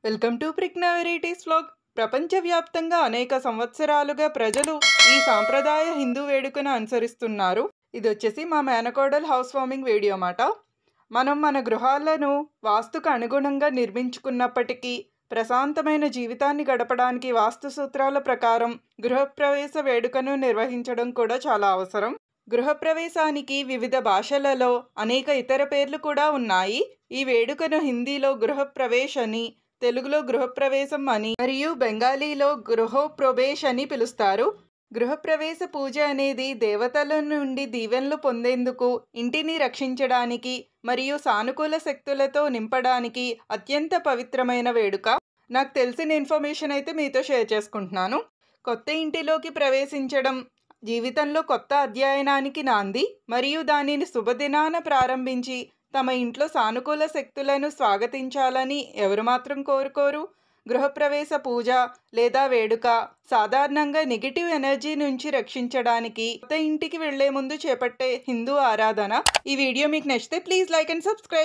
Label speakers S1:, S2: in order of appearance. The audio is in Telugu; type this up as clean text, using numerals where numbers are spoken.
S1: వెల్కమ్ టు ప్రిక్నా వెరైటీస్ వ్లాగ్. ప్రపంచవ్యాప్తంగా అనేక సంవత్సరాలుగా ప్రజలు ఈ సాంప్రదాయ హిందూ వేడుకను అనుసరిస్తున్నారు. ఇది వచ్చేసి మా మేనకోడల్ హౌస్ వార్మింగ్ వీడియో మాట. మనం మన గృహాలను వాస్తుకు అనుగుణంగా నిర్మించుకున్నప్పటికీ ప్రశాంతమైన జీవితాన్ని గడపడానికి వాస్తు సూత్రాల ప్రకారం గృహప్రవేశ వేడుకను నిర్వహించడం కూడా చాలా అవసరం. గృహప్రవేశానికి వివిధ భాషలలో అనేక ఇతర పేర్లు కూడా ఉన్నాయి. ఈ వేడుకను హిందీలో గృహప్రవేశ్ అని, తెలుగులో గృహప్రవేశం అని మరియు బెంగాలీలో గృహప్రవేశ్ అని పిలుస్తారు. గృహప్రవేశ పూజ అనేది దేవతల నుండి దీవెనలు పొందేందుకు, ఇంటిని రక్షించడానికి మరియు సానుకూల శక్తులతో నింపడానికి అత్యంత పవిత్రమైన వేడుక. నాకు తెలిసిన ఇన్ఫర్మేషన్ అయితే మీతో షేర్ చేసుకుంటున్నాను. కొత్త ఇంటిలోకి ప్రవేశించడం జీవితంలో కొత్త అధ్యయనానికి నాంది మరియు దానిని శుభదినాన ప్రారంభించి తమ ఇంట్లో సానుకూల శక్తులను స్వాగతించాలని ఎవరు మాత్రం కోరుకోరు. గృహప్రవేశ పూజ లేదా వేడుక సాధారణంగా నెగిటివ్ ఎనర్జీ నుంచి రక్షించడానికి కొత్త ఇంటికి వెళ్లే ముందు చేపట్టే హిందూ ఆరాధన. ఈ వీడియో మీకు నచ్చితే ప్లీజ్ లైక్ అండ్ సబ్స్క్రైబ్.